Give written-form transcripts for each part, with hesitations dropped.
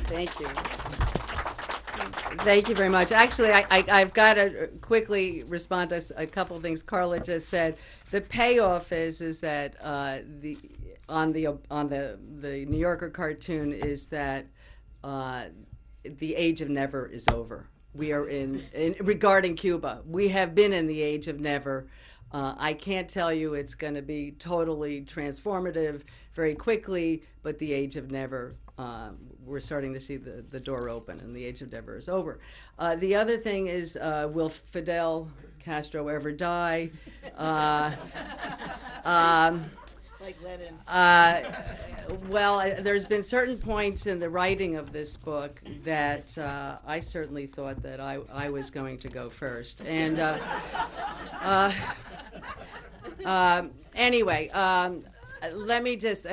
Thank you. Thank you very much. Actually, I've got to quickly respond to a couple of things Carla just said. The payoff is that the New Yorker cartoon is that the age of never is over. We are in regarding Cuba. We have been in the age of never. I can't tell you it's going to be totally transformative very quickly, but the age of never, we're starting to see the door open, and the age of never is over. The other thing is, will Fidel Castro ever die? Like Lenin. Well, there's been certain points in the writing of this book that I certainly thought that I was going to go first. And anyway, let me just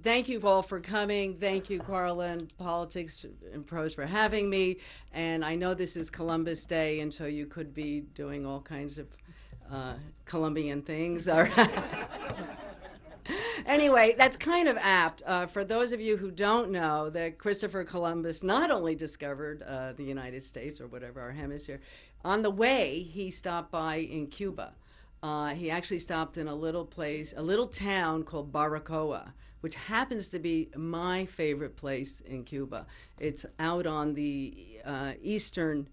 thank you all for coming. Thank you, Carla and Politics and Prose, for having me. And I know this is Columbus Day, and so you could be doing all kinds of Colombian things. All right. Anyway, that's kind of apt. For those of you who don't know, that Christopher Columbus not only discovered the United States, or whatever our hemisphere, on the way he stopped by in Cuba. He actually stopped in a little town called Baracoa, which happens to be my favorite place in Cuba. It's out on the eastern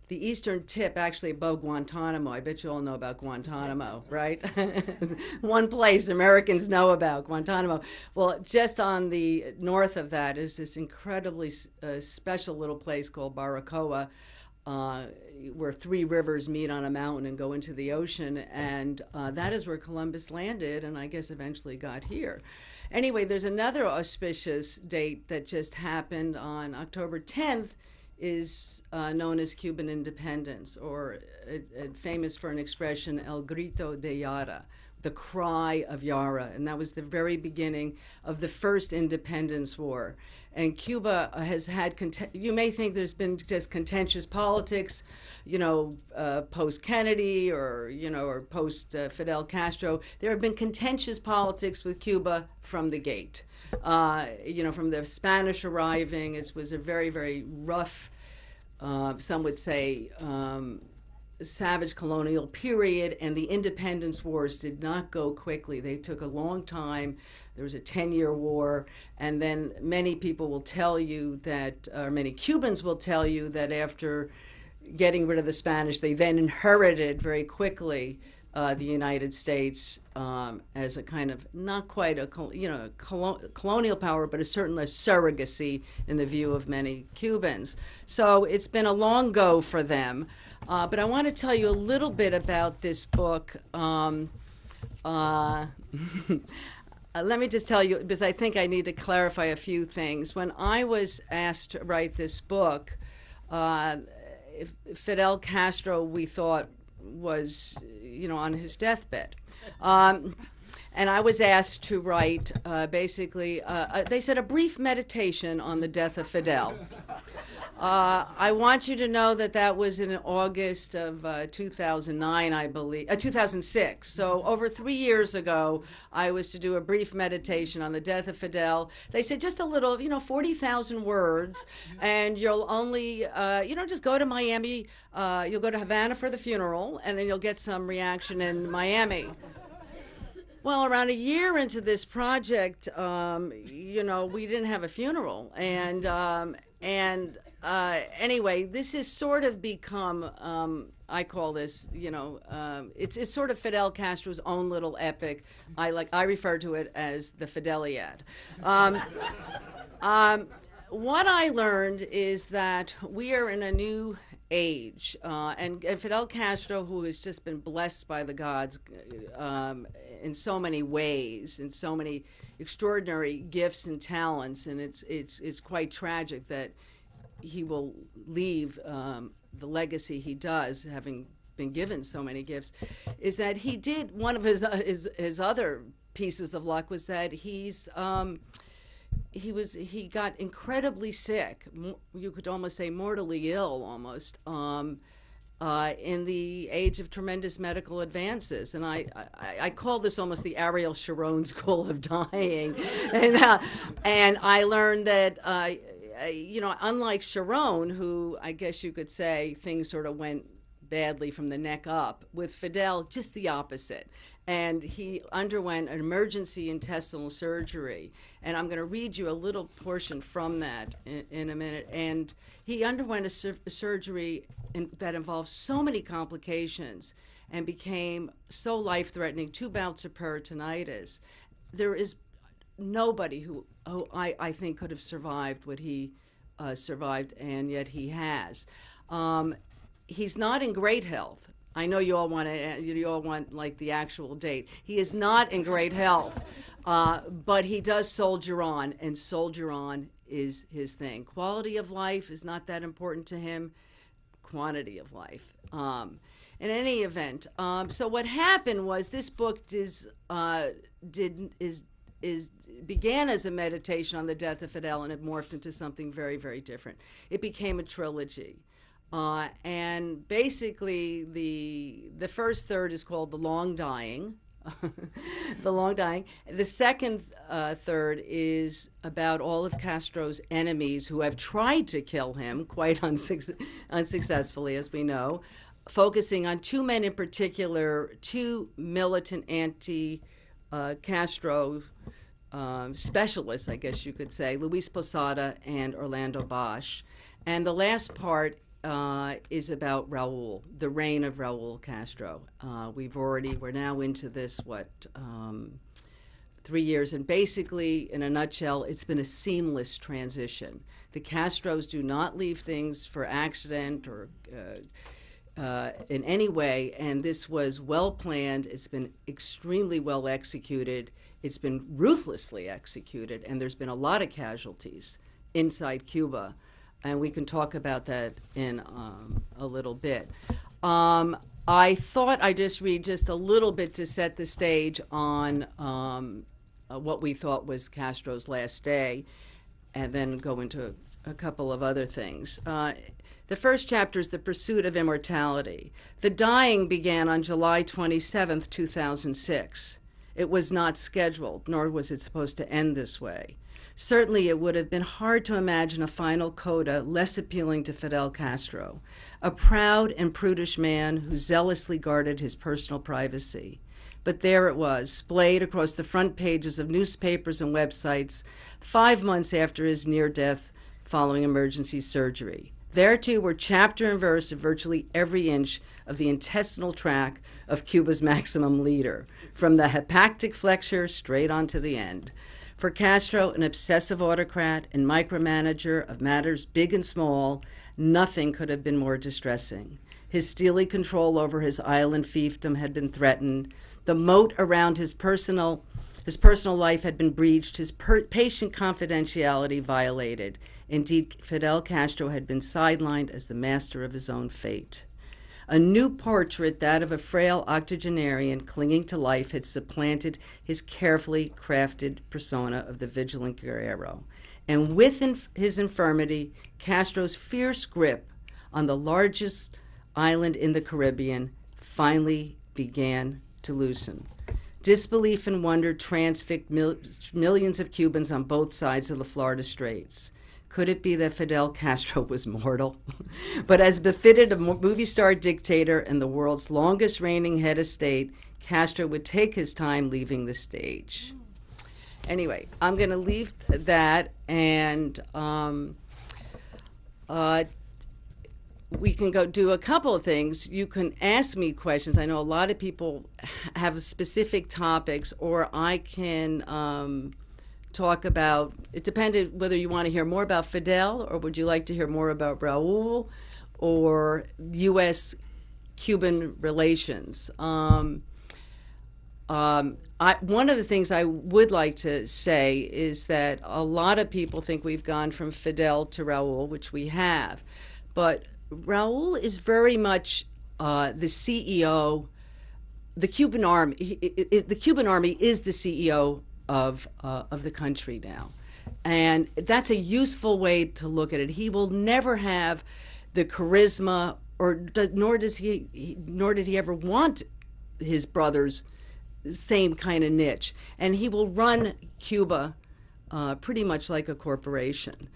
tip, actually above Guantanamo. I bet you all know about Guantanamo, right? One place Americans know about, Guantanamo. Well, just on the north of that is this incredibly special little place called Baracoa, where three rivers meet on a mountain and go into the ocean, and that is where Columbus landed, and I guess eventually got here. Anyway, there's another auspicious date that just happened on October 10th, is known as Cuban independence, or famous for an expression, el grito de Yara, the cry of Yara, and that was the very beginning of the first independence war. And Cuba has had, you may think there's been just contentious politics, post-Kennedy or post-Fidel Castro. There have been contentious politics with Cuba from the gate. From the Spanish arriving, it was a very, very rough, some would say, savage colonial period, and the independence wars did not go quickly. They took a long time. There was a 10-year war, and then many people will tell you that, or many Cubans will tell you that after getting rid of the Spanish, they then inherited very quickly the United States as a kind of, not quite a colonial power, but certainly a surrogacy in the view of many Cubans. So it's been a long go for them. But I want to tell you a little bit about this book. Let me just tell you, because I think I need to clarify a few things. When I was asked to write this book, Fidel Castro, we thought, was, on his deathbed. And I was asked to write, basically, they said, a brief meditation on the death of Fidel. I want you to know that was in August of 2009, I believe, 2006. So over 3 years ago, I was to do a brief meditation on the death of Fidel. They said just a little, 40,000 words, and you'll only, just go to Miami. You'll go to Havana for the funeral, and then you'll get some reaction in Miami. Well, around a year into this project, we didn't have a funeral, and anyway, this has sort of become, I call this, it's sort of Fidel Castro's own little epic. I refer to it as the Fideliad. What I learned is that we are in a new age, and Fidel Castro, who has just been blessed by the gods in so many ways, in so many extraordinary gifts and talents, and it's quite tragic that he will leave the legacy he does, having been given so many gifts, is that he did, one of his other pieces of luck was that he got incredibly sick, you could almost say mortally ill almost, in the age of tremendous medical advances. And I call this almost the Ariel Sharon school of dying. And I learned that unlike Sharon, who I guess you could say things sort of went badly from the neck up, with Fidel, just the opposite. And he underwent an emergency intestinal surgery. And I'm going to read you a little portion from that in a minute. And he underwent a surgery that involved so many complications and became so life-threatening, 2 bouts of peritonitis. There is nobody who I think could have survived what he survived, and yet he has. He's not in great health. I know you all want like the actual date. He is not in great health, but he does soldier on, and soldier on is his thing. Quality of life is not that important to him. Quantity of life. In any event, so what happened was this book began as a meditation on the death of Fidel, and it morphed into something very, very different. It became a trilogy. And basically, the first third is called The Long Dying. The Long Dying. The second third is about all of Castro's enemies who have tried to kill him, quite unsuccessfully, as we know, focusing on 2 men in particular, 2 militant anti-Castro specialists, I guess you could say, Luis Posada and Orlando Bosch. And the last part is about Raul, the reign of Raul Castro. We're now into this, 3 years, and basically, in a nutshell, it's been a seamless transition. The Castros do not leave things for accident or in any way, and this was well planned. It's been extremely well executed. It's been ruthlessly executed, and there's been a lot of casualties inside Cuba. And we can talk about that in a little bit. I thought I'd just read just a little bit to set the stage on what we thought was Castro's last day, and then go into a couple of other things. The first chapter is The Pursuit of Immortality. The dying began on July 27th, 2006. It was not scheduled, nor was it supposed to end this way. Certainly, it would have been hard to imagine a final coda less appealing to Fidel Castro, a proud and prudish man who zealously guarded his personal privacy. But there it was, splayed across the front pages of newspapers and websites 5 months after his near death following emergency surgery. There, too, were chapter and verse of virtually every inch of the intestinal tract of Cuba's maximum leader, from the hepatic flexure straight on to the end. For Castro, an obsessive autocrat and micromanager of matters big and small, nothing could have been more distressing. His steely control over his island fiefdom had been threatened. The moat around his personal life had been breached, his patient confidentiality violated. Indeed, Fidel Castro had been sidelined as the master of his own fate. A new portrait, that of a frail octogenarian clinging to life, had supplanted his carefully crafted persona of the vigilant guerrero. And with his infirmity, Castro's fierce grip on the largest island in the Caribbean finally began to loosen. Disbelief and wonder transfixed millions of Cubans on both sides of the Florida Straits. Could it be that Fidel Castro was mortal? But as befitted a movie star dictator and the world's longest reigning head of state, Castro would take his time leaving the stage. Anyway, I'm going to leave that, and we can go do a couple of things. You can ask me questions. I know a lot of people have specific topics, or I can talk about, it depended whether you want to hear more about Fidel, or would you like to hear more about Raul or U.S.-Cuban relations. One of the things I would like to say is that a lot of people think we've gone from Fidel to Raul, which we have. But Raul is very much the CEO. The Cuban Army is the CEO of the country now, and that's a useful way to look at it. He will never have the charisma, nor did he ever want his brother's same kind of niche, and he will run Cuba pretty much like a corporation.